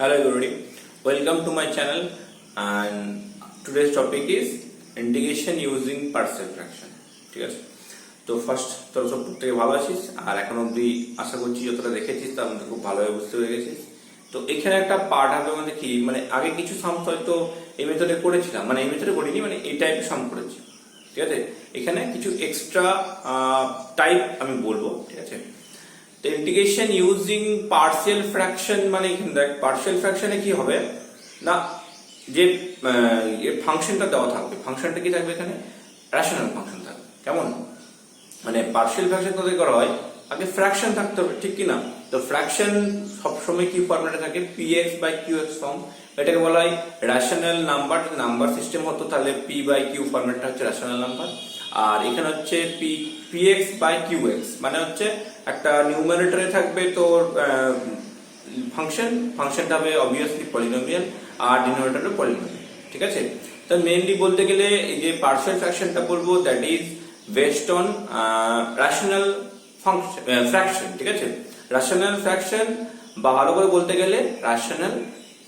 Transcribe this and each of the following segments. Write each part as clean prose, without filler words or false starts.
Hello everybody, welcome to my channel and today's topic is integration using partial fraction. ঠিক আছে, তো first তোর সব প্রত্যেকে ভালো আছিস আর এখন অবধি আশা করছি যতটা দেখেছিস তার মধ্যে খুব ভালোভাবে বুঝতে পেরে গেছিস। তো এখানে একটা পার্ট হবে মানে কি, মানে আগে কিছু সামস হয়তো এই মেথডে করেছিলাম, মানে এই মেথডে করিনি, মানে এই টাইপের সাম করেছি। ঠিক আছে, এখানে কিছু এক্সট্রা টাইপ আমি বলবো। ঠিক আছে, তো ইন্টিগ্রেশন ইউজিং পার্শিয়াল ফ্র্যাকশন মানে এখানে দেখ পার্শিয়াল ফ্র্যাকশনে কি হবে না, যে ফাংশনটা দেওয়া থাকবে, ফাংশনটা কি থাকবে এখানে রেশনাল ফাংশন থাকবে। কেমন, মানে পার্শিয়াল ফ্র্যাকশন কোথায় করা হয়, আগে ফ্র্যাকশন থাকতে হবে, ঠিক কি না? তো ফ্র্যাকশন সবসময় কি ফর্মেটে থাকে, px বাই qx ফর্ম, এটাকে বলা হয় রেশনাল নাম্বার। নাম্বার সিস্টেম হতো তাহলে p বাই q ফর্মেটটা হচ্ছে রেশনাল নাম্বার, আর এখানে হচ্ছে px বাই qx মানে হচ্ছে একটা নিউমারেটরে থাকবে তোর ফাংশনটা হবে অবভিয়াসলি পলিনোমিয়াল আর ডিনোমিনেটরে পলিনোমিয়াল। ঠিক আছে, তো মেইনলি বলতে গেলে এই যে পার্শিয়াল ফ্র্যাকশনটা বলবো that is based on rational fraction. ঠিক আছে, রেশনাল ফ্র্যাকশন বা ভালো করে বলতে গেলে রেশনাল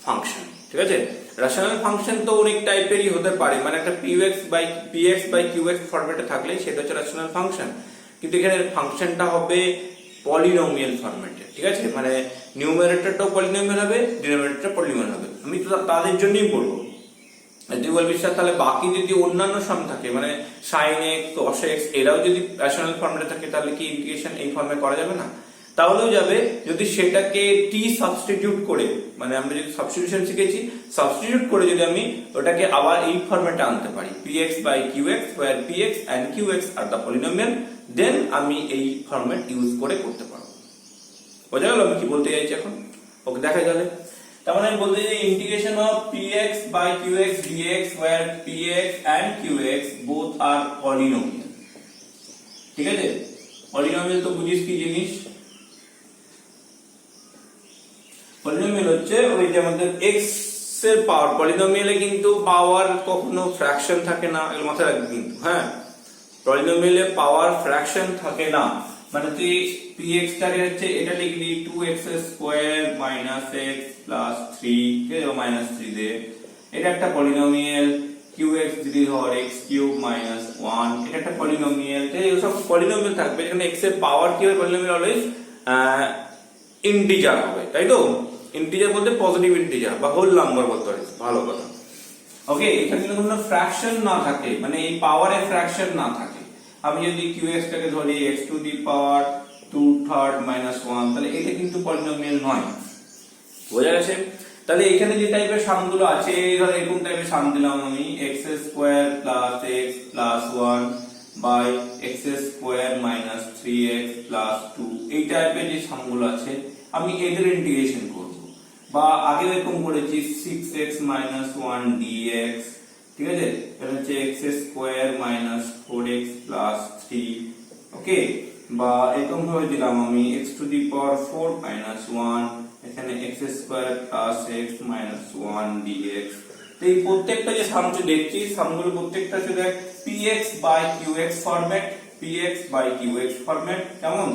ফাংশন। ঠিক আছে, রেশনাল ফাংশন তো অনেক টাইপেরই হতে পারে, মানে একটা px বাই qx ফরম্যাটে থাকলে সেটা হচ্ছে রেশনাল ফাংশন, কিন্তু এখানে ফাংশনটা হবে পলিনোমিয়াল ফরম্যাটে। ঠিক আছে, মানে নিউমারেটরটাও পলিনোমিয়াল হবে, ডিনোমিনেটরটা পলিনোমিয়াল হবে। আমি তো তাদের জন্যই বলবো, তুই বলবি স্যার তাহলে বাকি যদি অন্যান্য সাম থাকে মানে sin x cos x এরাও যদি রেশনাল ফর্মে থাকে তাহলে কি ইন্টিগ্রেশন এই ফর্মে করা যাবে না? তাহলেও যাবে, যদি সেটাকে t সাবস্টিটিউট করে, মানে আমরা যদি সাবস্টিটিউশন শিখেছি, সাবস্টিটিউট করে যদি আমি ওটাকে আবার এই ফর্মেটে আনতে পারি px by qx where px and qx are the polynomial, দেন আমি এই ফরম্যাট ইউজ করে করতে পারবো। বোঝা গেল আমি কি বলতে চাইছি এখন? ওকে দেখাই তাহলে। তার মানে আমি বলতে চাই integration of px by qx dx where px and qx both are polynomial। ঠিক আছে, পলিনোমিয়াল তো বুঝিস কি জিনিস? পলিনোমিয়াল হচ্ছে ওই যে আমাদের x এর পাওয়ার, পলিনোমিয়ালে কিন্তু পাওয়ার কখনো ফ্র্যাকশন থাকে না, এগুলো মাথায় রাখবি কিন্তু। হ্যাঁ, পলিনোমিয়ালে পাওয়ার ফ্র্যাকশন থাকে না, মানে তুই px টাকে হচ্ছে এটা লিখলি 2x square minus x plus 3 কে মাইনাস 3 দে, এটা একটা পলিনোমিয়াল। qx যদি হয় x কিউব মাইনাস 1, এটা একটা পলিনোমিয়াল। এই সব পলিনোমিয়াল থাকবে, এখানে x এর পাওয়ার কি হবে, পলিনোমিয়াল অলওয়েজ ইন্টিজার হবে, তাই তো? ইন্টিজার বলতে পজিটিভ ইন্টিজার বা হোল নাম্বার বলতে পারিস, ভালো কথা। ওকে, এখানে যদি কোনো ফ্র্যাকশন না থাকে, মানে এই পাওয়ারে ফ্র্যাকশন না থাকে, আমি যদি qx টাকে ধরি x to the power 2/3 minus 1, তাহলে এটা কিন্তু পলিনোমিয়াল নয়। বোঝা গেছে? তাহলে এখানে যে টাইপের সামগুলো আছে, ধর এরকম টাইপের সাম দিলাম আমি x square plus x plus 1 by x square minus 3x plus 2, এই টাইপের যে সামগুলো আছে আমি এদের ইন্টিগ্রেশন করব। বা আগে এরকম করেছি 6x মাইনাস 1 dx। ঠিক আছে, এটা হচ্ছে x square minus 4x plus 3। ওকে, বা এরকম ভাবে দিলাম আমি x to the power 4 minus 1, এখানে x square plus x minus 1 dx। তো এই প্রত্যেকটা যে সাম তুই দেখছিস, সামগুলো প্রত্যেকটা হচ্ছে দেখ px by qx format, px by qx format. কেমন?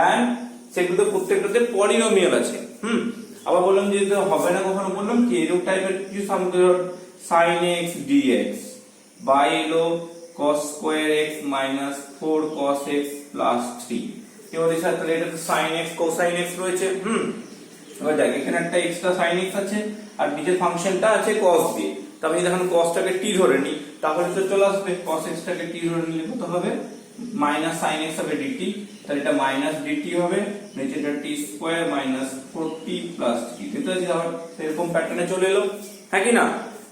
এন্ড সেগুলো প্রত্যেকটাতে পলিনোমিয়াল আছে। আবার বললাম যে হবে না কখনো, বললাম কি এরকম টাইপের কিছু সাম, ধর sin x dx বাই এলো cos square x minus 4 cos x plus 3। এবার এই সাথে এটা তো sin x cosine x রয়েছে। এবার দেখ এখানে একটা এক্সট্রা sin x আছে আর নিচের ফাংশনটা আছে cos দিয়ে। তো আমি যখন cos টাকে t ধরে নিই তাহলে তো চলে আসবে cos x টাকে t ধরে নিলে কত হবে, মাইনাস sin x হবে dt, তাহলে এটা মাইনাস dt হবে, নিচেটা t square minus 4t plus 3। এটা যদি আবার এরকম প্যাটার্নে চলে এলো, হ্যাঁ কি না?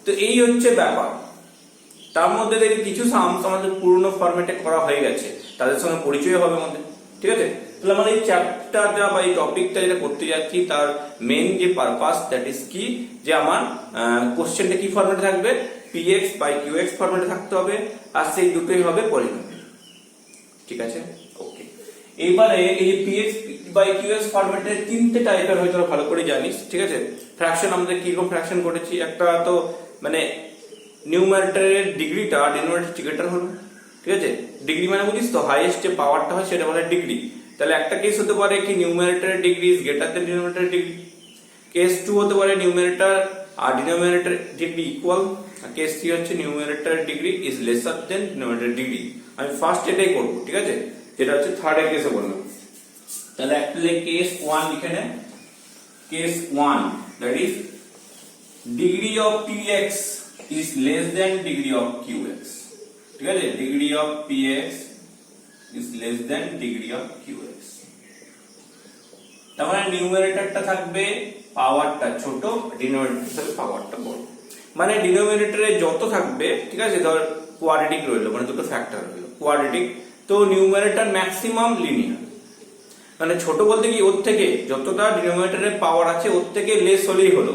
তো এই হচ্ছে ব্যাপার। তার মধ্যে দেখি কিছু সামস আমাদের পুরনো ফরম্যাটে করা হয়ে গেছে, তাদের সঙ্গে পরিচয় হবে আমাদের। ঠিক আছে, তাহলে আমরা এই চ্যাপ্টারটা বা এই টপিকটা যেটা করতে যাচ্ছি তার মেইন যে পারপাস দ্যাট ইজ কি, যে আমার কোশ্চেনটা কি ফরম্যাটে থাকবে, px বাই qx ফরম্যাটে থাকতে হবে, আর সেই দুটোই হবে পলিনোমিয়াল। ঠিক আছে, ওকে। এবারে এই যে px বাই qx ফরম্যাটের তিনটে টাইপের হয়তো ভালো করে জানিস। ঠিক আছে, ফ্র্যাকশন আমাদের কিরকম ফ্র্যাকশন করেছি, একটা তো মানে নিউমারেটরের ডিগ্রিটা ডিনোমিনেটর গ্রেটার হলো। ঠিক আছে, ডিগ্রি মানে বুঝিস তো, হাইয়েস্ট যে পাওয়ারটা হয় সেটা বলে ডিগ্রি। তাহলে একটা কেস হতে পারে কি নিউমারেটরের ডিগ্রি ইজ গ্রেটার দ্যান ডিনোমিনেটরের ডিগ্রি, কেস 2 হতে পারে নিউমারেটর আর ডিনোমিনেটর ডিগ্রি ইকুয়াল, আর কেস 3 হচ্ছে numerator degree is lesser than denominator degree. আমি ফার্স্ট এটাই করব, ঠিক আছে, যেটা হচ্ছে থার্ড এর কেসে বললাম। তাহলে অ্যাকচুয়ালি কেস 1 লিখে নেন। Case 1 that is degree of px is less than degree of qx, ঠিক আছে, degree of px is less than degree of qx। তার মানে নিউমারেটরটা থাকবে পাওয়ারটা ছোট, ডিনোমিনেটর থাকবে পাওয়ারটা বড়। মানে ডিনোমিনেটরে যত থাকবে, ঠিক আছে, ধর কোয়াড্রেটিক রইলো, মানে দুটো ফ্যাক্টর রইলো কোয়াড্রেটিক, তো নিউমারেটর ম্যাক্সিমাম লিনিয়ার। মানে ছোট বলতে কি ওর থেকে যতটা ডিনোমিনেটরের পাওয়ার আছে ওর থেকে লেস হলেই হলো,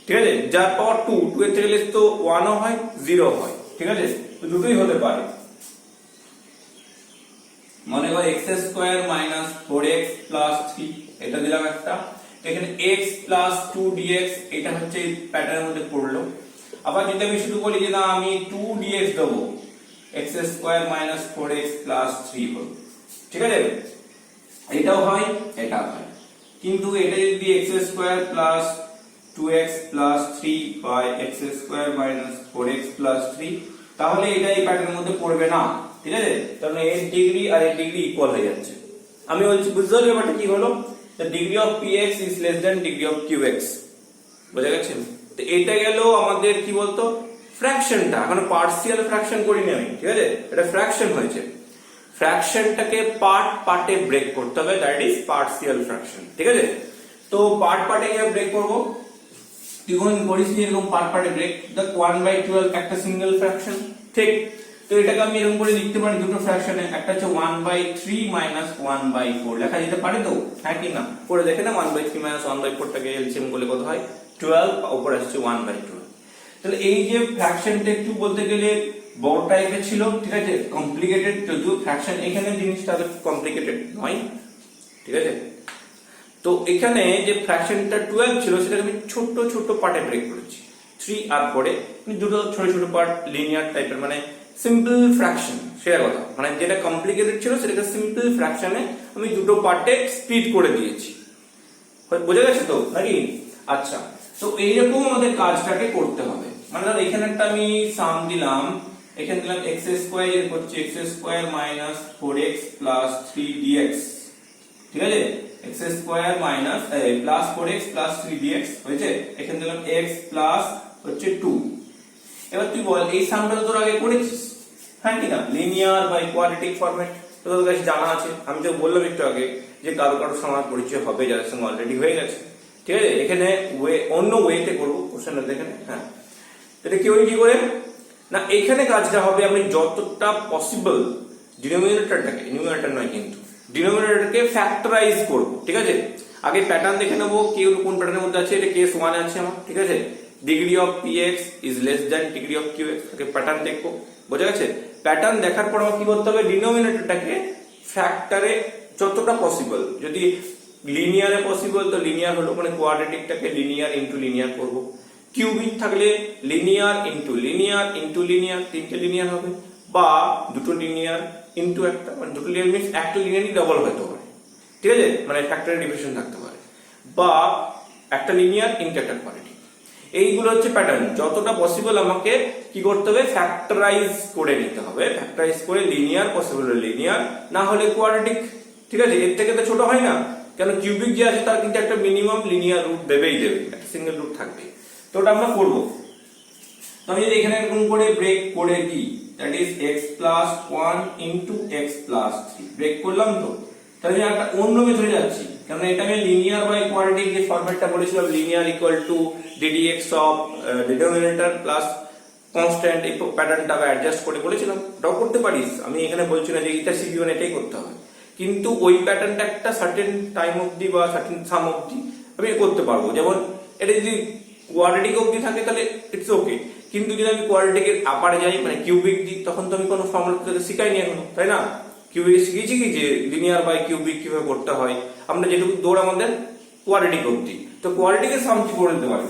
ঠিক আছে। যার পাওয়ার 2, 2 এর থেকে লেস তো 1 ও হয় 0 হয়, ঠিক আছে, তো দুটোই হতে পারে। মনে করো x square minus 4x plus 3 এটা দিলাম একটা, এখানে x প্লাস 2 dx এটা হচ্ছে প্যাটার্নের মধ্যে পড়লো। আবার যদি আমি শুধু বলি যে না আমি 2 dx দেবো, x square minus 4x plus 3 হলো, ঠিক আছে, এটাও হয় এটাও হয়। কিন্তু এটা যদি x square plus 2x plus 3 by x square minus 4x plus 3, তাহলে এটা এই প্যাটার্নের মধ্যে পড়বে না, ঠিক আছে, কারণ এর ডিগ্রি আর এর ডিগ্রি ইকুয়াল হয়ে যাচ্ছে। আমি বলছি বুঝতে পারলে ব্যাপারটা কি হলো, the degree of px is less than degree of qx, বুঝা গেছে। তো এটা গেল আমাদের কি বলতো ফ্র্যাকশনটা, এখন পার্সিয়াল ফ্র্যাকশন করিনি আমি, ঠিক আছে, এটা ফ্র্যাকশন হয়েছে। ফ্র্যাকশনটাকে পার্ট পার্টে ব্রেক করতে হবে, দ্যাট ইজ পার্সিয়াল ফ্র্যাকশন, ঠিক আছে। তো পার্ট পার্টে কিভাবে ব্রেক করব, তুই কোন করিস নি এরকম পার্ট পার্টে ব্রেক, দেখ 1/12 একটা সিঙ্গেল ফ্র্যাকশন, ঠিক। তো এটাকে আমি এরকম করে লিখতে পারি দুটো ফ্র্যাকশনে, একটা হচ্ছে 1/3 মাইনাস 1/4 লেখা যেতে পারে তো, হ্যাঁ কি না, করে দেখে না 1/3 মাইনাস 1/4 টাকে এলসিএম করলে কত হয় 12, উপরে আসছে 1/12। তাহলে এই যে ফ্র্যাকশনটা একটু বলতে গেলে বড় টাইপের ছিল, ঠিক আছে, কমপ্লিকেটেড, যদিও ফ্র্যাকশন এখানে জিনিসটা কমপ্লিকেটেড নয়, ঠিক আছে। তো এখানে যে ফ্র্যাকশনটা 12 ছিল সেটাকে আমি ছোট ছোট পার্টে ব্রেক করেছি, 3 আর 4 এ দুটো ছোট ছোট পার্ট লিনিয়ার টাইপের, মানে সিম্পল ফ্র্যাকশন, সেটা কথা, মানে যেটা কমপ্লিকেটেড ছিল সেটাকে সিম্পল ফ্র্যাকশনে আমি দুটো পার্টে স্প্লিট করে দিয়েছি, বোঝা গেছে তো নাকি? আচ্ছা, তো এইরকম আমাদের কাজটাকে করতে হবে। মানে ধর এখানে একটা আমি সাম দিলাম, এখানে দিলাম x স্কয়ার, এর হচ্ছে x square minus 4x plus 3 dx, ঠিক আছে, x square minus plus 4x plus 3 dx হয়েছে, এখানে দিলাম x প্লাস হচ্ছে 2। এবার তুই বল এই সামটা তো তোর আগে করেছিস, হ্যাঁ কি না, লিনিয়ার বাই কোয়াড্রেটিক ফরম্যাট তোদের কাছে জানা আছে। আমি তো বললাম একটু আগে যে কারো কারো সঙ্গে পরিচয় হবে যাদের সঙ্গে অলরেডি হয়ে গেছে, ঠিক আছে। এখানে অন্য ওয়েতে করবো কোশ্চেনটা দেখেন, হ্যাঁ। এটা কেউ কি করে না, এখানে কাজটা হবে আমি যতটা পসিবল ডিনোমিনেটরটাকে, নিউমারেটর নয় কিন্তু, ডিনোমিনেটরকে ফ্যাক্টরাইজ করব, ঠিক আছে। আগে প্যাটার্ন দেখে নেবো, কেউ কোন প্যাটার্নের মধ্যে আছে, এটা কেস 1 আছে আমার, ঠিক আছে, degree of px is less than degree of qx, okay pattern দেখবো, বোঝা গেছে। প্যাটার্ন দেখার পর আমার কি করতে হবে, ডিনোমিনেটরটাকে ফ্যাক্টরে যতটা পসিবল, যদি লিনিয়ারে পসিবল তো লিনিয়ার হলো, মানে কোয়াড্রেটিকটাকে লিনিয়ার ইনটু লিনিয়ার করব, কিউবিক থাকলে linear into linear into linear, তিনটে লিনিয়ার হবে, বা দুটো লিনিয়ার ইনটু একটা, মানে দুটো লিনিয়ার মিন্স একটা লিনিয়ারই ডাবল হতে পারে, ঠিক আছে, মানে ফ্যাক্টরে ডিভিশন থাকতে পারে, বা একটা লিনিয়ার ইনটু একটা কোয়াড্রেটিক। এইগুলো হচ্ছে প্যাটার্ন, যতটা পসিবল আমাকে কি করতে হবে, ফ্যাক্টরাইজ করে নিতে হবে, ফ্যাক্টরাইজ করে লিনিয়ার পসিবল লিনিয়ার, না হলে কোয়াড্রেটিক, ঠিক আছে। এর থেকে তো ছোট হয় না, কেন কিউবিক যে আছে তার কিন্তু একটা মিনিমাম লিনিয়ার রুট দেবেই দেবে, একটা সিঙ্গেল রুট থাকবে, তো ওটা আমরা করবো। তো আমি যদি এখানে এরকম করে ব্রেক করে দিই, that is x plus 1 into x plus 3 break করলাম, তো তাহলে আমি একটা অন্য মেথডে যাচ্ছি, কারণ এটা আমি লিনিয়ার বাই কোয়াড্রেটিক যে ফরম্যাটটা বলেছিলাম, linear equal to ddx of denominator plus constant, এই প্যাটার্নটা অ্যাডজাস্ট করে বলেছিলাম, ওটাও করতে পারিস, আমি এখানে বলছি না যে এটা সিবিওন এটাই করতে হবে, কিন্তু ওই প্যাটার্নটা একটা সার্টেন টাইম অবধি বা সার্টেন সাম অবধি আমি করতে পারবো। যেমন এটা যদি কোয়াড্রেটিক অবধি থাকে তাহলে ইটস ওকে, কিন্তু যদি আমি কোয়াড্রেটিকের আপারে যাই, মানে কিউবিক দিই, তখন তো আমি কোনো ফর্মুলা তোকে শিখাইনি এখনো, তাই না। কিউবিক শিখেছি কি যে লিনিয়ার বাই কিউবিক কিভাবে করতে হয়, আমরা যেটুকু দৌড় আমাদের কোয়াড্রেটিক অবধি, তো কোয়াড্রেটিকের সাম কি করে দিতে পারি।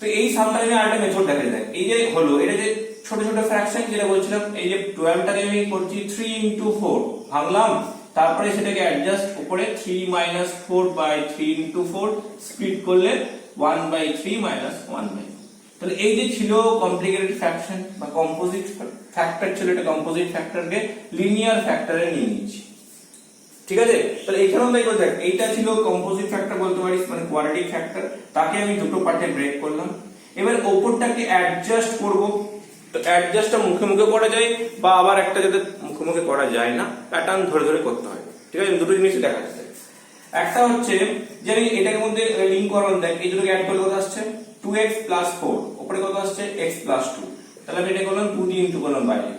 তো এই সামটা আমি আরেকটা মেথড দেখা যায়, এই যে হলো এটা যে ছোট ছোট ফ্র্যাকশন যেটা বলছিলাম, এই যে 12টাকে আমি করছি 3 ইনটু 4 ভাঙলাম, তারপরে সেটাকে অ্যাডজাস্ট উপরে 3 - 4/3 ইনটু 4 স্প্লিট করলে 1/3 মাইনাস 1/2। তাহলে এই যে ছিল কমপ্লিকেটেড ফ্র্যাকশন বা কম্পোজিট ফ্যাক্টর ছিল, এটা কম্পোজিট ফ্যাক্টরকে লিনিয়ার ফ্যাক্টরে নিয়ে নিচ্ছি। ঠিক আছে, তাহলে এখানেও তাই করে দেখ, এইটা ছিল কম্পোজিট ফ্যাক্টর বলতে পারিস, মানে কোয়াড্রেটিক ফ্যাক্টর, তাকে আমি দুটো পার্টে ব্রেক করলাম। এবার ওপরটাকে অ্যাডজাস্ট করব। তো অ্যাডজাস্টটা মুখে মুখে করা যায় বা আবার একটা যাতে মুখে মুখে করা যায় না, প্যাটার্ন ধরে ধরে করতে হয়। ঠিক আছে, দুটো জিনিসই দেখা যাচ্ছে। একটা হচ্ছে যে আমি এটার মধ্যে লিংক করলাম, দেখ এই দুটোকে অ্যাড করলে কত আসছে 2x + 4, উপরে কত আসছে x + 2। তাহলে আমি এটা করলাম 2 দিয়ে ইনটু করলাম বাইরে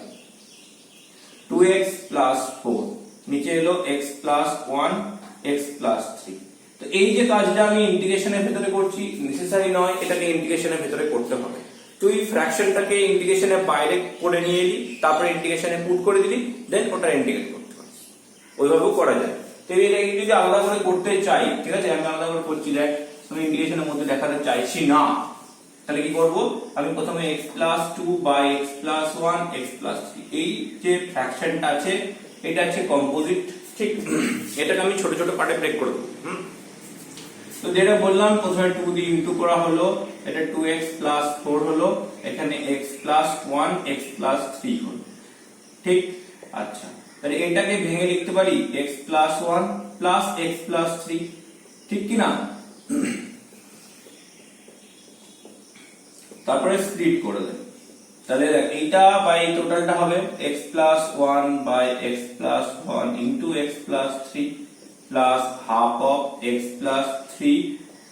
2x + 4, নিচে এলো x + 1 x + 3। তো এই যে কাজটা আমি ইন্টিগ্রেশনের ভিতরে করছি নেসেসারি নয়, এটাকে ইন্টিগ্রেশনের ভিতরে করতে হবে। তুই ফ্র্যাকশনটাকে ইন্টিগ্রেশনের বাইরে করে নিয়ে এলি, তারপরে ইন্টিগ্রেশনে পুট করে দিলি, দেন ওটা ইন্টিগ্রেট করতে পারিস, ওইভাবেও করা যায়। তো এটাকে যদি আলাদা করে করতে চাই, ঠিক আছে, আমি আলাদা করে করছি, দেখ আমি ইন্টিগ্রেশনের মধ্যে দেখাতে চাইছি না, তাহলে কি করব, আমি প্রথমে x + 2 / x + 1 x + 3, এই যে ফ্র্যাকশনটা আছে এটা আছে কম্পোজিট। ঠিক, এটাকে আমি ছোট ছোট পার্টে ব্রেক করে দেব। তো যেটা বললাম, প্রথমে 2 দিয়ে ইনটু করা হলো, এটা 2x + 4 হলো, এখানে x + 1 x + 3 হলো। ঠিক, আচ্ছা, তাহলে এটাকে ভেঙে লিখতে পারি x + 1 + x + 3, ঠিক কি না? তারপরে স্প্লিট করে দেব। তাহলে এইটা বাই টোটালটা হবে x + 1 / x + 1 into x + 3 plus half of x + 3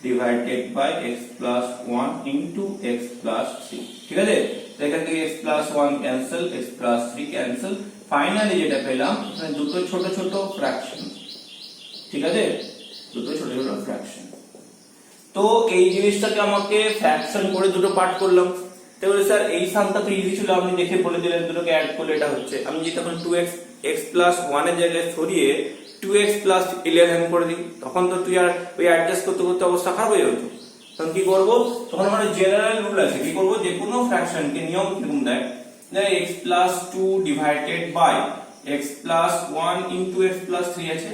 divided by x + 1 into x + 3। ঠিক আছে, তো এখান থেকে x + 1 cancel, x + 3 cancel, finally যেটা পেলাম এখানে দুটো ছোট ছোট ফ্র্যাকশন। ঠিক আছে, দুটো ছোট ছোট ফ্র্যাকশন। তো এই জিনিসটাকে আমাকে ফ্র্যাকশন করে দুটো পার্ট করলাম। তাহলে স্যার এই সামটা তো ইজি ছিল, আপনি দেখে বলে দিলেন দুটোকে অ্যাড করলে এটা হচ্ছে। আমি যদি তখন 2x x + 1 এর জায়গায় সরিয়ে 2x + 11 করে দিই, তখন তো তুই আর ওই অ্যাডজাস্ট করতে করতে অবস্থা খারাপ হয়ে যেত। তখন কি করব, তখন আমার জেনারেল রুল আছে, কি করব, যে কোনো ফ্র্যাকশনকে নিয়ম কিরকম দেয়, x + 2 divided by x + 1 into x + 3 আছে।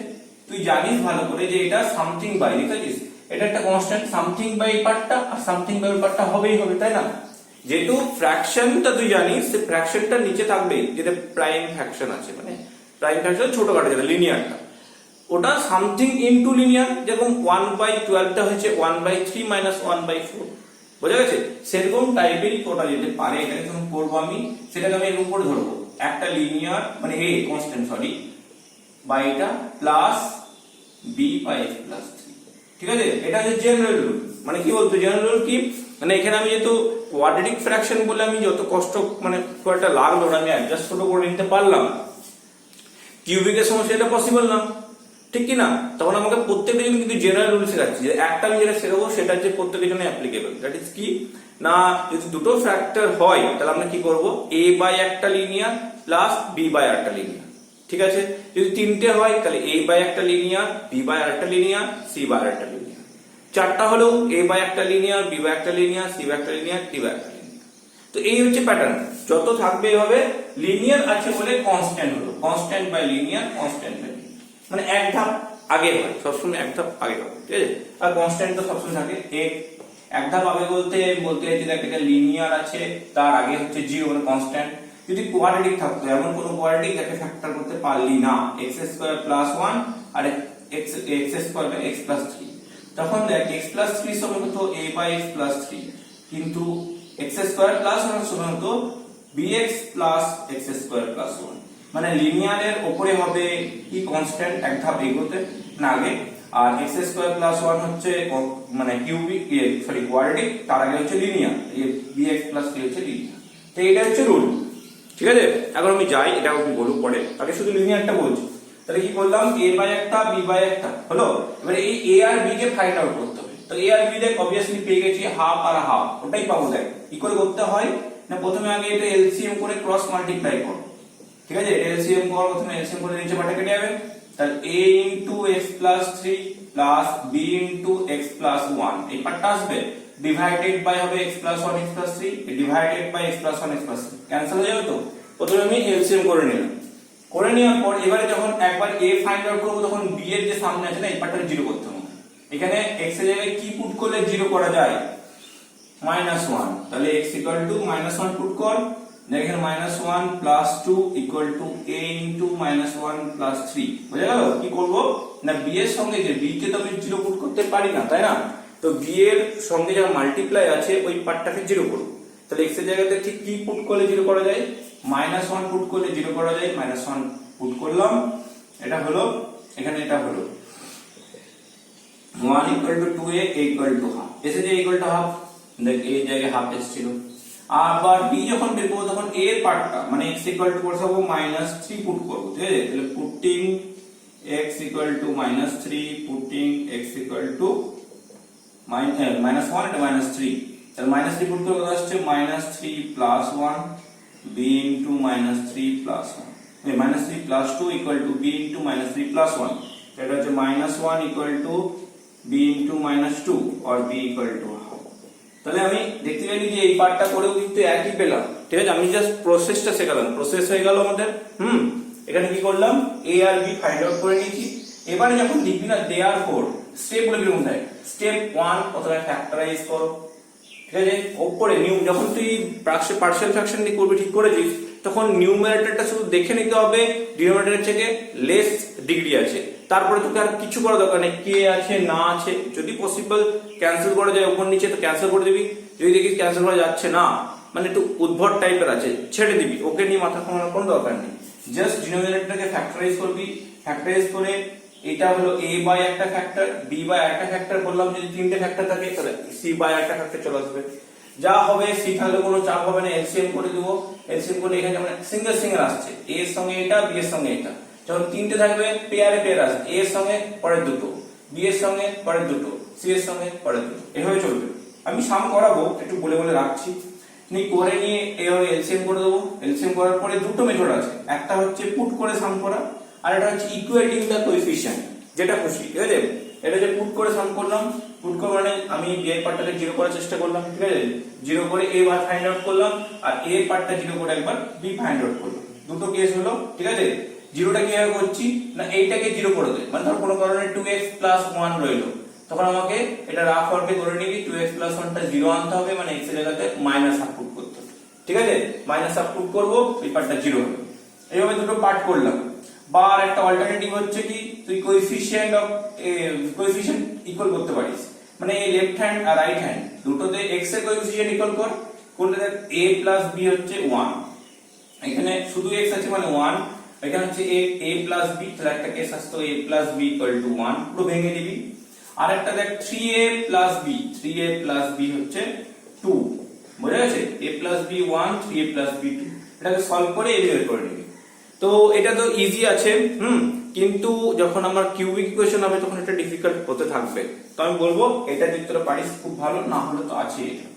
তুই জানিস ভালো করে যে এটা সামথিং বাই, লিখেছিস, এটা একটা কনস্ট্যান্ট, সামথিং বাই পার্টটা আর সামথিং বাই পার্টটা হবেই হবে, তাই না? যেহেতু ফ্র্যাকশনটা তুই জানিস, সে ফ্র্যাকশনটা নিচে থাকবে, যেটা প্রাইম ফ্র্যাকশন আছে, মানে প্রাইম ফ্র্যাকশন ছোটখাটো যেটা লিনিয়ারটা, ওটা সামথিং ইনটু লিনিয়ার। যেরকম 1/12টা হচ্ছে 1/3 মাইনাস 1/4, বোঝা গেছে? সেরকম টাইপেরই করা যেতে পারে। এটাকে যখন করবো আমি, সেটাকে আমি এর উপরে ধরবো একটা লিনিয়ার, মানে a কনস্ট্যান্ট, সরি, বা এটা প্লাস b/x + 3। ঠিক আছে, এটা হচ্ছে জেনারেল রুল। মানে কি বলতো, জেনারেল রুল কি, মানে এখানে আমি যেহেতু কোয়াড্রেটিক ফ্র্যাকশন বলে আমি যত কষ্ট, মানে খুব একটা লাগলো না, আমি অ্যাডজাস্ট করে নিতে পারলাম। কিউবিকের সমস্যা এটা পসিবল না, ঠিক কি না? তখন আমাকে প্রত্যেকটা জন্য কিন্তু জেনারেল রুল শেখাচ্ছি, যে একটা আমি যেটা শেখাবো সেটা হচ্ছে প্রত্যেকের জন্য অ্যাপ্লিকেবল। দ্যাট ইজ কি না, যদি দুটো ফ্যাক্টর হয় তাহলে আমরা কি করব, a/, একটা লিনিয়ার প্লাস b/, একটা লিনিয়ার। ঠিক আছে, যদি তিনটে হয় তাহলে a/, একটা লিনিয়ার, b/, একটা লিনিয়ার, c/, একটা লিনিয়ার। চারটা হলেও a/, একটা লিনিয়ার, b/, একটা লিনিয়ার, c/, একটা লিনিয়ার, d/, একটা লিনিয়ার। তো এই হচ্ছে প্যাটার্ন, যত থাকবে এভাবে। লিনিয়ার আছে বলে কনস্ট্যান্ট হলো, constant by linear, constant by linear, মানে এক ধাপ আগে হয় সবসময়, এক ধাপ আগে হয়। ঠিক আছে, আর কনস্ট্যান্ট তো সবসময় থাকে এক ধাপ আগে। বলতে চাইছি দেখ, এটা লিনিয়ার আছে, তার আগে হচ্ছে 0, মানে কনস্ট্যান্ট। যদি কোয়াড্রেটিক থাকতো, এমন কোনো কোয়াড্রেটিক যাকে ফ্যাক্টর করতে পারলি না, x² + 1 আর x² x + 3, তখন দেখ x + 3 সমান হতো a/x + 3, কিন্তু x² + 1 সমান হতো bx + x² + 1। মানে লিনিয়ারের উপরে হবে কি কনস্ট্যান্ট, এক ধাপ এগোতে না আগে, আর x² + 1 হচ্ছে মানে কিউবিক, সরি কোয়াড্রেটিক, তার আগে হচ্ছে লিনিয়ার, এই bx + 3 হচ্ছে লিনিয়ার। তো এটা হচ্ছে রুল। ঠিক আছে, এখন আমি যাই, এটা আমি বলবো পরে, আগে শুধু লিনিয়ারটা বলছি। তাহলে কি করলাম, a/, একটা b/, একটা হলো। এবারে এই a আর b কে ফাইন্ড আউট করতে হবে। তো a আর b দেখ অবভিয়াসলি পেয়ে গেছি, হাফ আর হাফ, ওটাই পাবো। দেখ কি করে করতে হয় না, প্রথমে আগে এটা এলসিএম করে ক্রস মাল্টিপ্লাই কর। ঠিক আছে, এলসিএম কর, প্রথমে এলসিএম করে নিচে পাটা কেটে যাবে। তাহলে a * x + 3 plus b * x + 1, এই পার্টটা আসবে, ডিভাইডেড বাই হবে x + 1 x + 3, divided by x + 1 x + 3, cancel হয়ে যাবে। তো প্রথমে আমি এলসিএম করে নিলাম, করে নেওয়ার পর এবারে যখন একবার a ফাইন্ড আউট করব, তখন b এর যে সামনে আছে না, এই পার্টটা 0 করতে হবে। এখানে x এর জায়গায় কি পুট করলে 0 করা যায়, -1, তাহলে x = -1 পুট কর, দেখেন -1 + 2 = a * -1 + 3, বুঝা গেল? কি করব না b এর সঙ্গে, যে b কে তো আমি 0 পুট করতে পারি না, তাই না? তো b এর সঙ্গে যা মাল্টিপ্লাই আছে ওই পার্টটাকে 0 করব। তাহলে x এর জায়গাতে ঠিক কি পুট করলে 0 করা যায়, -1 পুট করলে 0 করা যায়, -1 পুট করলাম, এটা হলো, এখানে এটা হলো 1 = 2a, a = half, এসে যে ½ দেখ এই জায়গায় হাফ এসেছিল। আবার b যখন বের করব তখন a এর পার্টটা মানে x = বসাবো -3 পুট করব, ঠিক আছে? তাহলে পুটিং x = -3, পুটিং x = -1 এটা -3, তাহলে -3 পুট করলে কত আসছে, -3 + 1 b * -3 + 1, -3 + 2 = b * -3 + 1, এটা হচ্ছে -1 = b * -2 or b = half। তাহলে আমি দেখতে পেলি যে এই পার্টটা করেও কিন্তু একই পেলাম, ঠিক আছে? আমি জাস্ট প্রসেসটা শেখালাম, প্রসেস হয়ে গেল আমাদের। এখানে কি করলাম, a আর b ফাইন্ড আউট করে নিয়েছি। এবারে যখন লিখবি না দেয়ারফর, স্টেপ গুলো কিরকম থাকে, স্টেপ 1 প্রথমে ফ্যাক্টরাইজ করো, ঠিক আছে? উপরে নিউ, যখন তুই পার্শিয়াল ফ্র্যাকশন দিয়ে করবি, ঠিক করেছিস, তখন নিউমারেটরটা শুধু দেখে নিতে হবে ডিনোমিনেটরের থেকে লেস ডিগ্রি আছে, তারপরে তোকে আর কিছু করার দরকার নেই, কে আছে না আছে, যদি পসিবল ক্যান্সেল করা যায় উপর নিচে তো ক্যান্সেল করে দিবি, যদি দেখিস ক্যান্সেল করা যাচ্ছে না, মানে একটু উদ্ভট টাইপের আছে, ছেড়ে দিবি, ওকে নিয়ে মাথা ঘামানোর কোনো দরকার নেই। জাস্ট ডিনোমিনেটরটাকে ফ্যাক্টরাইজ করবি, ফ্যাক্টরাইজ করে এটা হলো a বাই একটা ফ্যাক্টর, b বাই একটা ফ্যাক্টর বললাম, যদি তিনটে ফ্যাক্টর থাকে তাহলে c বাই একটা ফ্যাক্টর চলে আসবে, যা হবে c তাহলে কোনো চাপ হবে না, এলসিএম করে দেবো, এলসিএম করে এখানে যেমন সিঙ্গেল সিঙ্গেল আসছে, a এর সঙ্গে এটা, b এর সঙ্গে এটা, যখন তিনটে থাকবে পেয়ারে পেয়ার আসবে, a এর সঙ্গে পরের দুটো, b এর সঙ্গে পরের দুটো, c এর সঙ্গে পরের দুটো, এভাবে চলবে। আমি সাম করাবো, একটু বলে বলে রাখছি, তুমি করে নিয়ে এভাবে এলসিএম করে দেবো। এলসিএম করার পরে দুটো মেথড আছে, একটা হচ্ছে পুট করে সাম করা, আর একটা হচ্ছে ইকুয়েটিং দ্য কোএফিসিয়েন্ট, যেটা খুশি, ঠিক আছে? এটা যে পুট করে সাম করলাম, পুট করে মানে আমি b এর পার্টটাকে 0 করার চেষ্টা করলাম, ঠিক আছে? 0 করে a বার ফাইন্ড আউট করলাম, আর a এর পার্টটা 0 করে একবার b ফাইন্ড আউট করলাম, দুটো কেস হলো, ঠিক আছে? 0টা কিভাবে করছি না, এইটাকে 0 করে দে, মানে ধর কোনো কারণে 2x + 1 রইলো, তখন আমাকে এটা রাফ ওয়ার্কে ধরে নিবি 2x + 1টা 0 আনতে হবে, মানে x এর জায়গাতে -1 পুট করতে হবে, ঠিক আছে? -1 পুট করব, এই পার্টটা 0 হবে। এইভাবে দুটো পার্ট করলাম। বা আর একটা অল্টারনেটিভ হচ্ছে কি, তুই কোএফিসিয়েন্ট ইকুয়াল করতে পারিস, মানে এই লেফট হ্যান্ড আর রাইট হ্যান্ড দুটোতে x এর কোএফিসিয়েন্ট ইকুয়াল কর, করলে দেখ a + b হচ্ছে 1, এখানে শুধু x আছে মানে 1, এখানে হচ্ছে a + b, তাহলে একটা কেস আসতো a + b = 1, পুরো ভেঙে দিবি। আর একটা দেখ 3a + b, 3a + b হচ্ছে 2, বুঝা গেছে? a + b 1, 3a + b 2, এটাকে সলভ করে a বের করে নিবি। তো এটা তো ইজি আছে, কিন্তু যখন আমার কিউবিক ইকুয়েশন হবে তখন এটা ডিফিকাল্ট হতে থাকবে। তো আমি বলবো এটা যদি তোরা পারিস খুব ভালো, না হলে তো আছে এটা,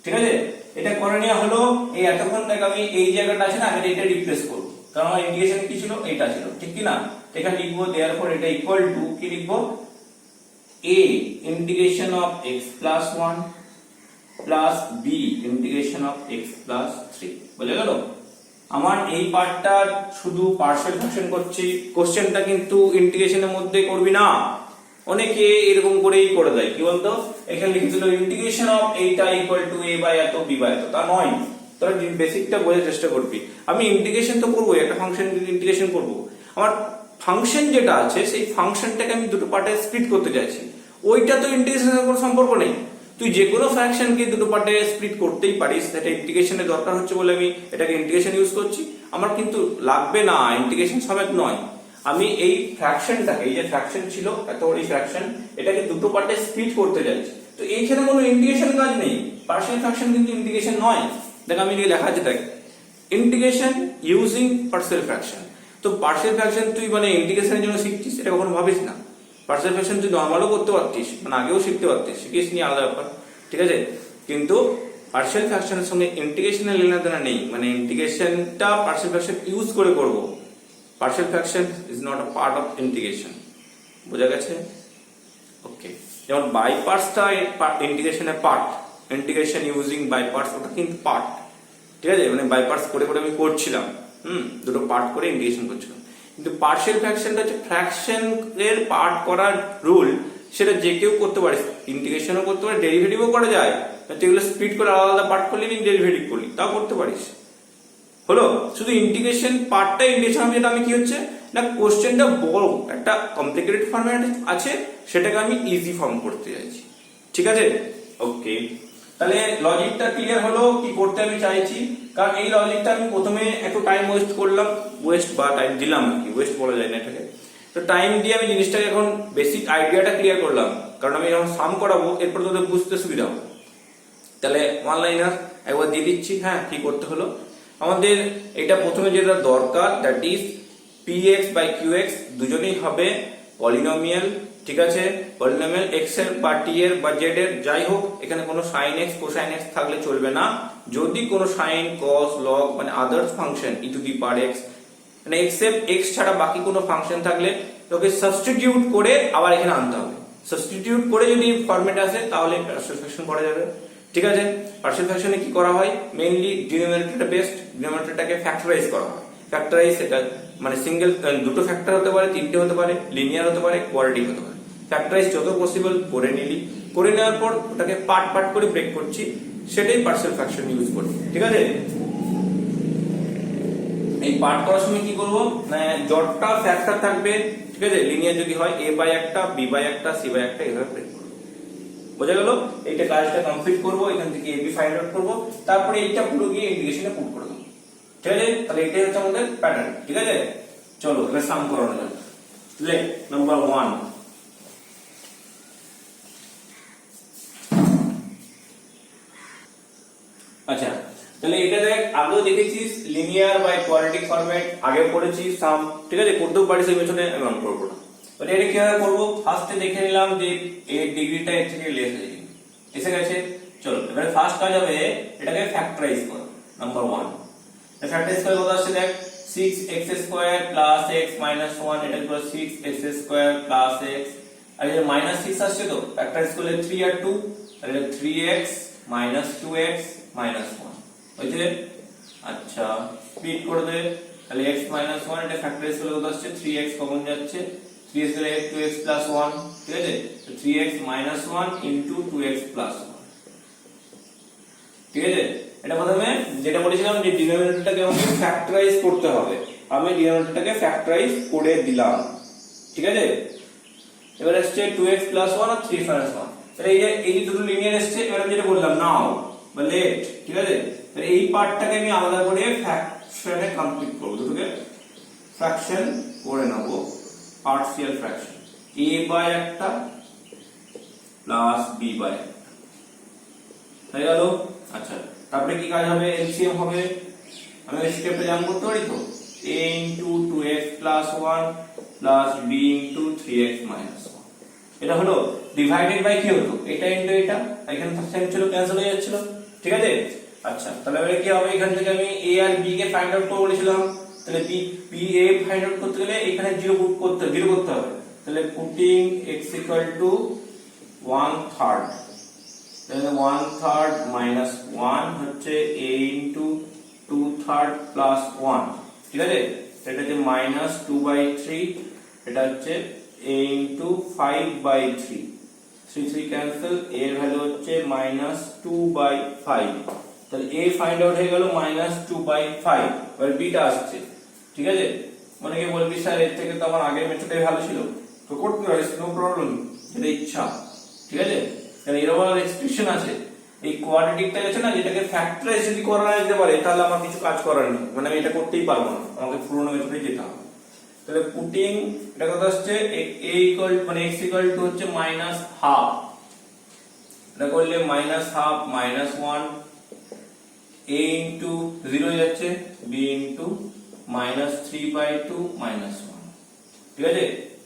ঠিক আছে? এটা করে নেওয়া হলো। এই এতক্ষণ দেখ আমি এই জায়গাটা আছে না, আমি এটা রিপ্লেস করব, কারণ আমার ইন্টিগ্রেশন কি ছিল, এটা ছিল, ঠিক কি না? এখানে লিখবো দেয়ারফর এটা ইকুয়াল টু কি লিখবো, a integration of x plus 1 plus b integration of x plus 3, বুঝা গেল? আমার এই পার্টটা শুধু পার্শিয়াল ফ্র্যাকশন করছি, কোশ্চেনটা কিন্তু ইন্টিগ্রেশনের মধ্যে করবি না, অনেকে এরকম করেই করে দেয়, কি বলতো, এখানে লিখেছিল ইন্টিগ্রেশন অফ এইটা ইকুয়াল টু a বাই এত b বাই এত, তা নয়, তোরা বেসিকটা বোঝার চেষ্টা করবি। আমি ইন্টিগ্রেশন তো করবো, একটা ফাংশন ইন্টিগ্রেশন করব, আমার ফাংশন যেটা আছে সেই ফাংশনটাকে আমি দুটো পার্টে স্প্লিট করতে চাইছি, ওইটা তো ইন্টিগ্রেশনের কোনো সম্পর্ক নেই। তুই যে কোনো ফ্র্যাকশনকে দুটো পার্টে স্প্লিট করতেই পারিস, সেটা ইন্টিগ্রেশনের দরকার হচ্ছে বলে আমি এটাকে ইন্টিগ্রেশন ইউজ করছি, আমার কিন্তু লাগবে না ইন্টিগ্রেশন সমেত নয়। আমি এই ফ্র্যাকশনটাকে, এই যে ফ্র্যাকশন ছিল এত বড় ফ্র্যাকশন, এটাকে দুটো পার্টে স্প্লিট করতে চাইছি, তো এইখানে কোনো ইন্টিগ্রেশন কাজ নেই, পার্শিয়াল ফ্র্যাকশন কিন্তু ইন্টিগ্রেশন নয়। দেখ আমি লেখা আছে, দেখ ইন্টিগ্রেশন ইউজিং পার্শিয়াল ফ্র্যাকশন। তো পার্শিয়াল ফ্র্যাকশন তুই মানে ইন্টিগ্রেশনের জন্য শিখছিস, এটা কখনো ভাবিস না। পার্শিয়াল ফ্র্যাকশন তুই নরমালও করতে পারতিস, মানে আগেও শিখতে পারতিস, শিখিস নি আলাদা ব্যাপার, ঠিক আছে? কিন্তু পার্শিয়াল ফ্র্যাকশনের সঙ্গে ইন্টিগ্রেশনের লেনাদেনা নেই, মানে ইন্টিগ্রেশনটা পার্শিয়াল ফ্র্যাকশন ইউজ করে করব। Partial fraction is not a part of integration, বোঝা গেছে? ওকে, যেমন বাই পার্টসটা ইন্টিগ্রেশনের part, integration using by parts ওটা কিন্তু পার্ট, ঠিক আছে? মানে বাই পার্টস করে করে আমি করছিলাম, দুটো পার্ট করে ইন্টিগ্রেশন করছিলাম। কিন্তু পার্শিয়াল ফ্র্যাকশনটা হচ্ছে ফ্র্যাকশন এর পার্ট করার রুল সেটা যে কেউ করতে পারে, ইন্টিগ্রেশনও করতে পারে, ডেরিভেটিভও করা যায়, এগুলো স্প্লিট করে আলাদা আলাদা পার্ট করলি, ডেরিভেটিভ করলি, তাও করতে পারিস। হলো, শুধু ইন্টিগ্রেশন পার্টটা ইন্টিগ্রেশন যেটা আমি কি হচ্ছে না, কোশ্চেনটা বড় একটা কমপ্লিকেটেড ফর্ম্যাট আছে, সেটাকে আমি ইজি ফর্ম করতে চাইছি। ঠিক আছে, ওকে। তাহলে লজিকটা ক্লিয়ার হলো কি করতে আমি চাইছি। কারণ এই লজিকটা আমি প্রথমে একটু টাইম ওয়েস্ট করলাম, ওয়েস্ট বা টাইম দিলাম আর কি, ওয়েস্ট বলা যায় না এটাকে। তো টাইম দিয়ে আমি জিনিসটাকে এখন বেসিক আইডিয়াটা ক্লিয়ার করলাম, কারণ আমি যখন সাম করাবো এরপর তোদের বুঝতে সুবিধা হবে। তাহলে ওয়ান লাইনার একবার দিয়ে দিচ্ছি। হ্যাঁ, কি করতে হলো আমাদের, এটা প্রথমে যেটা দরকার, that is px by qx দুজনেই হবে পলিনোমিয়াল। ঠিক আছে, পলিনোমিয়াল x এর বা t এর বা z এর যাই হোক, এখানে কোনো sin x কোসাইন x থাকলে চলবে না। যদি কোনো sin cos log মানে others function e to the power x মানে এক্সেপ্ট x ছাড়া বাকি কোনো ফাংশন থাকলে তোকে সাবস্টিটিউট করে আবার এখানে আনতে হবে। সাবস্টিটিউট করে যদি ফরম্যাট আসে তাহলে পার্শিয়াল ফ্র্যাকশন করা যাবে। ঠিক আছে, পার্শিয়াল ফ্র্যাকশনে কি করা হয়, মেইনলি ডিনোমিনেটরটা বেস্ট, ডিনোমিনেটরটাকে ফ্যাক্টরাইজ করা হয়। ফ্যাক্টরাইজ এটা মানে সিঙ্গেল, দুটো ফ্যাক্টর হতে পারে, তিনটে হতে পারে, লিনিয়ার হতে পারে, কোয়াড্রেটিক হতে পারে। ফ্যাক্টরাইজ যত পসিবল করে নিলি, করে নেওয়ার পর ওটাকে পার্ট পার্ট করে ব্রেক করছি, সেটাই পার্শিয়াল ফ্র্যাকশন ইউজ করব। ঠিক আছে, এই পার্ট করার সময় কি করব, জটটা ফ্যাক্টর থাকবে। ঠিক আছে, লিনিয়ার যদি হয় a বাই একটা, b বাই একটা, c বাই একটা, এভাবে ব্রেক করব। বোঝা গেল? এইটা কাজটা কমপ্লিট করব, এখান থেকে ab ফাইন্ড আউট করব, তারপরে এইটা পুরো গিয়ে ইন্টিগ্রেশনে পুট করে দেব। ঠিক আছে, তাহলে এটাই হচ্ছে আমাদের প্যাটার্ন। ঠিক আছে, চলো এবার সাম করানো যাক। লেট নাম্বার 1, আচ্ছা তাহলে এটা দেখ, আগেও দেখেছিস লিনিয়ার বাই কোয়াড্রেটিক ফরম্যাট, আগে পড়েছি সাম। ঠিক আছে, করতেও পারিস, এই মেথডে আমি অন করব না। তাহলে এটা কিভাবে করব, ফার্স্টে দেখে নিলাম যে এর ডিগ্রিটা এর থেকে লেস হয়ে গেছে, এসে গেছে। চলো এবারে ফার্স্ট কাজ হবে এটাকে ফ্যাক্টরাইজ করা। নাম্বার 1 ফ্যাক্টরাইজ করে কত আসছে দেখ, 6x square plus x minus 1, এটা পুরো 6x স্কয়ার প্লাস x, আর এই যে মাইনাস 6 আসছে, তো ফ্যাক্টরাইজ করলে 3 আর 2, তাহলে 3x মাইনাস 2x মাইনাস 1 হয়েছে। আচ্ছা স্প্লিট করে দে, তাহলে x মাইনাস 1 এটা ফ্যাক্টরাইজ করলে কত আসছে, 3x কমন যাচ্ছে, 3x গেলে 2x প্লাস 1। ঠিক আছে, তো 3x minus 1 into 2x plus 1। ঠিক আছে, এটা প্রথমে যেটা বলেছিলাম যে ডিনোমিনেটরটাকে আমাকে ফ্যাক্টরাইজ করতে হবে, আমি ডিনোমিনেটরটাকে ফ্যাক্টরাইজ করে দিলাম। ঠিক আছে, এবার আসছে 2x প্লাস 1 আর 3 মাইনাস 1, তাহলে এই যে দুটো লিনিয়ার আসছে। এবার আমি যেটা বললাম নাও বা লেট, ঠিক আছে, তাহলে এই পার্টটাকে আমি আলাদা করে ফ্র্যাকশনে কমপ্লিট করব, দুটোকে ফ্র্যাকশন করে নেব, পার্শিয়াল ফ্র্যাকশন, a বাই একটা প্লাস b বাই একটা হয়ে গেল। আচ্ছা তারপরে কি কাজ হবে, এলসিএম হবে, আমি এই স্টেপটা জাম করতে পারি তো, a into 2x plus 1 plus b into 3x minus 1, এটা হলো ডিভাইডেড বাই কি হতো, এটা ইনটু এটা, এখানে সাইন ছিল ক্যান্সেল হয়ে যাচ্ছিল। ঠিক আছে, আচ্ছা তাহলে এবারে কি হবে, এখান থেকে আমি a আর b কে ফাইন্ড আউট করব বলেছিলাম, তাহলে b a ফাইন্ড আউট করতে গেলে এখানে 0 পুট করতে হবে, তাহলে পুটিং x ইকুয়াল টু 1/3, তাহলে 1/3 মাইনাস 1 হচ্ছে a ইনটু 2/3 প্লাস 1। ঠিক আছে, এটা হচ্ছে মাইনাস 2/3, এটা হচ্ছে a ইনটু 5/3, 3 ক্যান্সেল, a এর ভ্যালু হচ্ছে মাইনাস 2/5, তাহলে a ফাইন্ড আউট হয়ে গেল মাইনাস 2/5। এবার b টা আসছে। ঠিক আছে, অনেকে বলবি স্যার এর থেকে তো আমার আগের মেথডটাই ভালো ছিল, তো করতে পারিস, নো প্রবলেম, যেটা ইচ্ছা। ঠিক আছে, কারণ এরকম এক্সপ্রেশন আছে, এই কোয়াড্রেটিকটা আছে না, যেটাকে ফ্যাক্টরাইজ যদি করা যেতে পারে তাহলে আমার কিছু কাজ করার নেই, মানে আমি এটা করতেই পারবো না, আমাকে পুরোনো মেথডে যেতে হবে। তাহলে পুটিং এটা কত আসছে, a ইকুয়াল মানে x ইকুয়াল টু হচ্ছে মাইনাস হাফ, এটা করলে minus half minus 1, a into 0 যাচ্ছে, b ইনটু মাইনাস 3/2 মাইনাস 1। ঠিক আছে,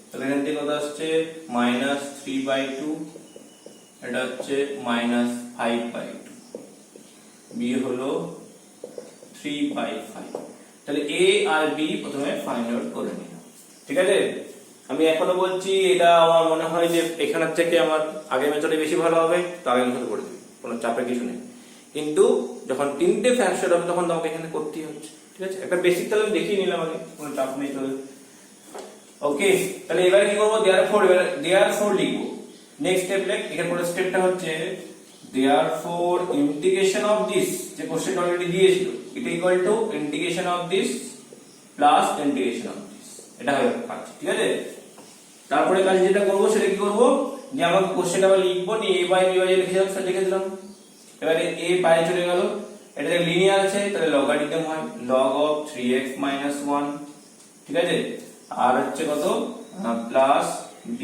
তাহলে এখান থেকে কত আসছে মাইনাস 3/2, এটা হচ্ছে মাইনাস 5/2, b হলো 3/5। তাহলে a আর b প্রথমে ফাইন্ড আউট করে নিলাম। ঠিক আছে, আমি এখনো বলছি এটা আমার মনে হয় যে এখানের থেকে আমার আগের মেথডে বেশি ভালো হবে, তো আগের মেথডে করে দিই, কোনো চাপের কিছু নেই। কিন্তু যখন তিনটে ফ্র্যাকশন হবে তখন তো আমাকে এখানে করতেই হচ্ছে। ঠিক আছে, একটা বেসিক তাহলে আমি দেখিয়ে নিলাম আগে, কোনো চাপ নেই। চলে ওকে, তাহলে এবারে কি করবো, দেয়ারফর লিখবো। নেক্সট স্টেপ লেখ, এখানে পরের স্টেপটা হচ্ছে therefore integration of this, যে কোশ্চেন অলরেডি দিয়েছিল, এটা equal to integration of this plus integration of this, এটা হয়ে কাজ। ঠিক আছে, তারপরে কাজ যেটা করব সেটা কি করব, যে আমাকে কোশ্চেনটা আবার লিখবো, নিয়ে a বাই b বাই লিখে দিলাম, সেটা লিখে দিলাম। এবারে a বাইরে চলে গেল, এটা লিনিয়ার আছে তাহলে লগারিদম হয় log of 3x minus 1, ঠিক আছে, আর হচ্ছে কত plus b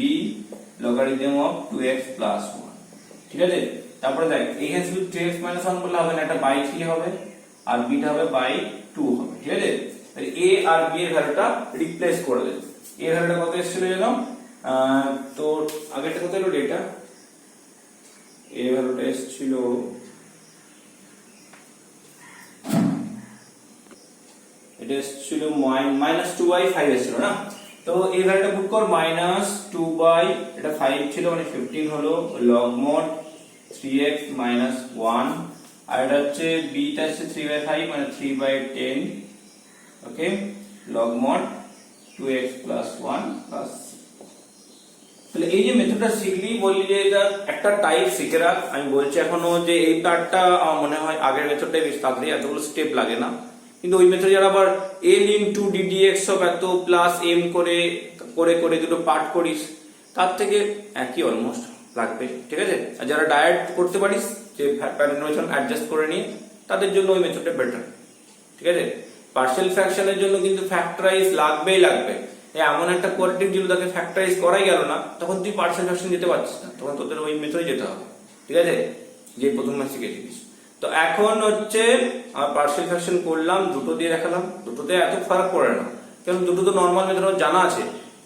logarithm of 2x plus 1, ঠিক আছে। তারপরে দেখ এখানে শুধু 3x minus 1 বললে হবে না, এটা বাই 3 হবে আর b টা হবে বাই 2 হবে, ঠিক আছে। তাহলে a আর b এর ভ্যালুটা রিপ্লেস করে দেব। a এর ভ্যালুটা কত এসেছিল জানো, তো আগেরটা কত এলো ডেটা, a এর ভ্যালুটা এসেছিল এটা এসেছিল -2/5 এসেছিল না, তো এই ভ্যালুটা পুট কর -2 এটা 5 ছিল মানে 15 হলো log mod 3x minus 1, আর এটা হচ্ছে b টা হচ্ছে 3/5 মানে 3/10, ওকে, log mod 2x plus 1 plus, তাহলে এই যে মেথডটা শিখলি, বললি যে এটা একটা টাইপ শিখে রাখ। আমি বলছি এখনো যে এই পার্টটা আমার মনে হয় আগের মেথডটাই বেশি তাড়াতাড়ি, এতগুলো স্টেপ লাগে না, কিন্তু ওই মেথড যারা আবার l into ddx অফ এত প্লাস m করে করে করে দুটো পার্ট করিস, তার থেকে একই অলমোস্ট লাগবে, ঠিক আছে। আর যারা ডায়েট করতে পারিস, যে প্যাটার্ন অ্যাডজাস্ট করে নিয়ে, তাদের জন্য ওই মেথডটা বেটার, ঠিক আছে। পার্শিয়াল ফ্র্যাকশনের জন্য কিন্তু ফ্যাক্টরাইজ লাগবেই লাগবে, এমন একটা কোয়াড্রেটিক যদি তাকে ফ্যাক্টরাইজ করাই গেল না, তখন তুই পার্শিয়াল ফ্র্যাকশন যেতে পারছিস না, তখন তোদের ওই মেথডে যেতে হবে, ঠিক আছে, যে প্রথমে শিখেছিস। তো এখন হচ্ছে আমার পার্শিয়াল ফ্র্যাকশন করলাম, দুটো দিয়ে দেখালাম, দুটোতে এত ফারাক পড়ে না, কারণ দুটো তো নর্মাল মেথড জানা আছে।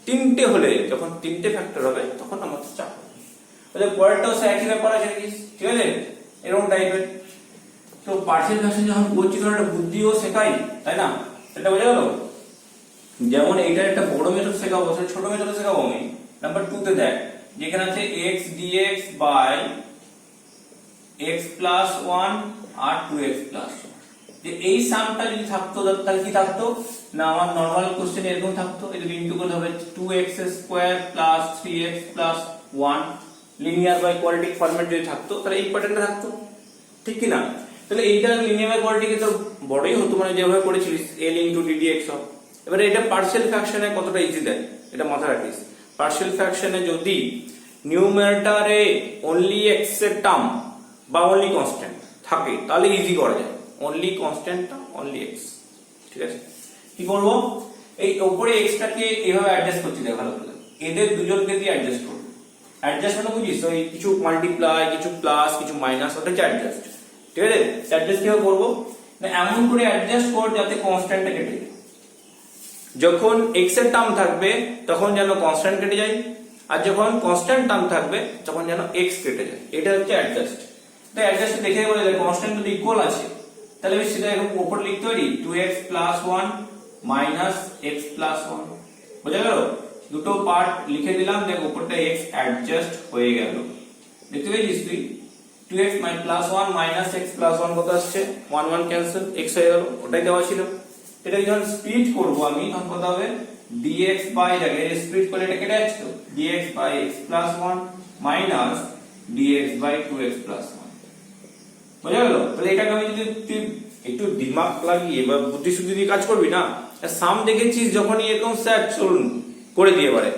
তিনটে হলে, যখন তিনটে ফ্যাক্টর হবে তখন আমার চাপ হবে। তাহলে পরেরটাও সে একই ব্যাপার আছে, ঠিক আছে, এরকম টাইপের। তো পার্শিয়াল ফ্র্যাকশন যখন করছি তখন একটা বুদ্ধিও শেখাই, তাই না, এটা বোঝা গেল। যেমন এইটার একটা বড় মেথড শেখাবো, সেটা ছোট মেথড শেখাবো আমি। নাম্বার 2 তে দেখ, যেখানে আছে x dx by x plus 1 আর 2x plus 1, যে এই সামটা যদি থাকতো তাহলে কি থাকতো না, আমার নরমাল কোশ্চেন এরকম থাকতো, এটা ইনটু করতে হবে 2x square plus 3x plus 1, linear by quadratic format যদি থাকতো তাহলে এই প্যাটার্নটা থাকতো, ঠিক কি না। তাহলে এইটা লিনিয়ার বাই কোয়াড্রেটিক তো বড়ই হতো, মানে যেভাবে করেছিলিস l into ddx অফ। এবারে এটা পার্শিয়াল ফ্র্যাকশনে কতটা ইজি দেয় এটা মাথায় রাখিস। পার্শিয়াল ফ্র্যাকশনে যদি নিউমারেটরে অনলি x এর টার্ম বা অনলি কনস্ট্যান্ট থাকে তাহলে ইজি করা যায়, অনলি কনস্ট্যান্ট অনলি x, ঠিক আছে। কি করব, এই উপরে x টাকে এইভাবে অ্যাডজাস্ট করতে দেখ ভালো করে, এদের দুজনকে দিয়ে অ্যাডজাস্ট করব। অ্যাডজাস্ট মানে বুঝিস, ওই কিছু মাল্টিপ্লাই, কিছু প্লাস, কিছু মাইনাস, ওটা হচ্ছে অ্যাডজাস্ট, ঠিক আছে। অ্যাডজাস্ট কিভাবে করব না, এমন করে অ্যাডজাস্ট কর যাতে কনস্ট্যান্টটা কেটে যায়। যখন x এর টার্ম থাকবে তখন যেন কনস্ট্যান্ট কেটে যায়, আর যখন কনস্ট্যান্ট টার্ম থাকবে তখন যেন x কেটে যায়, এটা হচ্ছে অ্যাডজাস্ট। তাই অ্যাডজাস্ট দেখে বলে যে কনস্ট্যান্ট যদি ইকুয়াল আছে তাহলে আমি সেটা এরকম উপর লিখতে পারি 2x plus 1 minus x plus 1, বুঝা গেল। দুটো পার্ট লিখে দিলাম, দেখ উপরটা x অ্যাডজাস্ট হয়ে গেল, দেখতে পেয়েছিস তুই 2x plus 1 minus x plus 1 কত আসছে, 1 1 ক্যান্সেল, x হয়ে গেল, ওটাই দেওয়া ছিল। এটা যখন স্প্লিট করব আমি তখন কত হবে, dx বাই, দেখে স্প্লিট করলে এটা কেটে যাচ্ছে তো, dx by x plus 1 minus dx by 2x plus 1, বুঝা গেল। তাহলে এটাকে আমি যদি তুই একটু দিমাগ লাগিয়ে বা বুদ্ধি শুদ্ধি দিয়ে কাজ করবি না, সাম দেখেছিস যখনই এরকম স্যার চলুন করে দিয়ে পারে,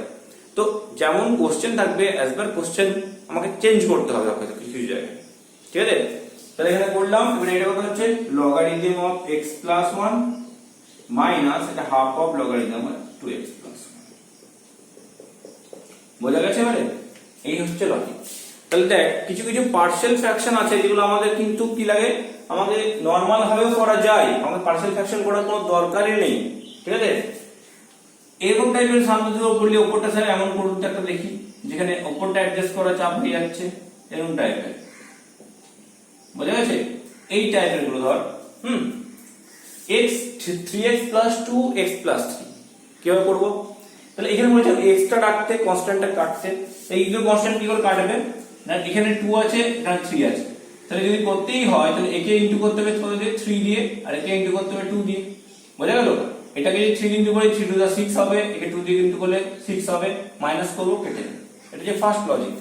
তো যেমন কোশ্চেন থাকবে অ্যাজ পার কোশ্চেন আমাকে চেঞ্জ করতে হবে হয়তো কিছু কিছু জায়গায়, ঠিক আছে। তাহলে এখানে করলাম, এবারে এটা কত হচ্ছে logarithm of x plus 1 minus এটা half of logarithm of 2x plus 1, বোঝা গেছে এবারে, এই হচ্ছে লজিক। তাহলে দেখ কিছু কিছু পার্শিয়াল ফ্র্যাকশন আছে যেগুলো আমাদের কিন্তু কি লাগে, আমাদের নরমাল ভাবেও করা যায়, আমাদের পার্শিয়াল ফ্র্যাকশন করার কোনো দরকারই নেই, ঠিক আছে। এরকম টাইপের সামনে দিকে বললে উপরটা স্যার এমন করুন একটা দেখি, যেখানে উপরটা অ্যাডজাস্ট করা চাপ হয়ে যাচ্ছে, এরকম টাইপের, বোঝা গেছে। এই টাইপের গুলো ধর x 3x plus 2 x plus 3 কিভাবে করব, তাহলে এখানে বলেছে x টা কাটতে, কনস্ট্যান্টটা কাটতে, এই দুটো কনস্ট্যান্ট কি করে কাটবে না, এখানে 2 আছে এখানে 3 আছে, তাহলে যদি করতেই হয় তাহলে একে ইনটু করতে হবে কত দিয়ে, 3 দিয়ে, আর একে ইনটু করতে হবে 2 দিয়ে, বোঝা গেল। এটাকে যদি 3 ইনটু করি 3 টু দা 6 হবে, একে 2 দিয়ে ইনটু করলে 6 হবে, মাইনাস করব কেটে যাবে, এটা যে ফার্স্ট লজিক।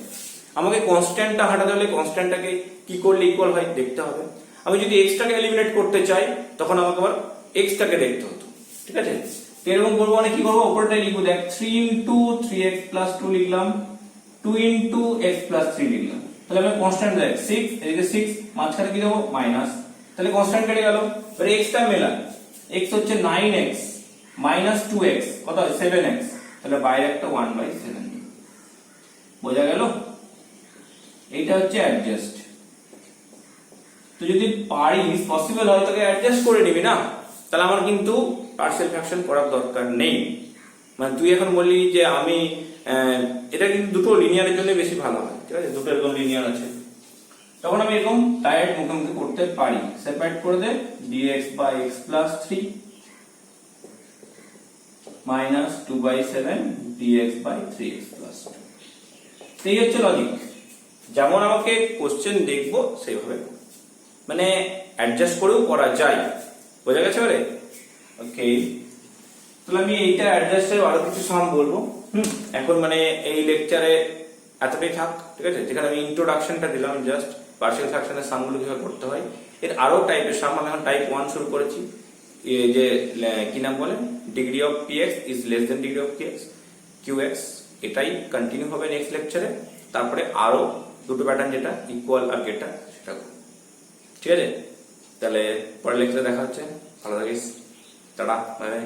আমাকে কনস্ট্যান্টটা হাঁটাতে হলে কনস্ট্যান্টটাকে কি করলে ইকুয়াল হয় দেখতে হবে। আমি যদি এক্সটাকে এলিমিনেট করতে চাই তখন আমাকে আবার এক্সটাকে দেখতে হতো, ঠিক আছে। এরকম করবো মানে কি করবো, উপরটাই লিখবো, দেখ 3 ইন্টু 3x প্লাস 2 লিখলাম, 2 ইন্টু x প্লাস 3 লিখলাম। তাহলে আমি কনস্ট্যান্ট দেখ 6, এদিকে 6, মাঝখানে কি দেবো মাইনাস, তাহলে কনস্ট্যান্ট কেটে গেল। এবারে এক্সটা মেলা, x হচ্ছে 9x মাইনাস 2x কত হয় 7x, তাহলে বাইরে একটা 1/7 বোঝা গেল। এইটা হচ্ছে অ্যাডজাস্ট। তো যদি পারিস পসিবল হয় তোকে অ্যাডজাস্ট করে নিবি না, তাহলে আমার কিন্তু পার্সিয়াল ফ্র্যাকশন করার দরকার নেই। মানে তুই এখন বললি যে আমি এটা কিন্তু দুটো লিনিয়ারের জন্য বেশি ভালো হয়, ঠিক আছে, দুটো এরকম লিনিয়ার আছে, তখন আমি এরকম ডাইরেক্ট মুখোমুখি করতে পারি। সেপারেট করে দে, dx by x plus 3 minus 2/7 dx by 3x plus 2। এই হচ্ছে লজিক। যেমন আমাকে কোশ্চেন দেখবো সেইভাবে মানে অ্যাডজাস্ট করেও করা যায়, বোঝা গেছে এবারে? ওকে, তাহলে আমি এইটা অ্যাডজাস্টের আরো কিছু সাম বলবো। এখন মানে এই লেকচারে এতটাই থাক, ঠিক আছে। যেখানে আমি ইন্ট্রোডাকশনটা দিলাম জাস্ট পার্সিয়াল ফ্র্যাকশনের সামগুলো কিভাবে করতে হয়, এর আরো টাইপের সাম আমি এখন টাইপ 1 শুরু করেছি। এই যে কি নাম বলে, degree of px is less than degree of qx, এটাই কন্টিনিউ হবে নেক্সট লেকচারে। তারপরে আরো দুটো প্যাটার্ন, যেটা ইকুয়াল আর গেটার, সেটা ঠিক আছে। তাহলে পরের লেকচারে দেখা হচ্ছে, ভালো থাকিস, টাটা, বাই বাই।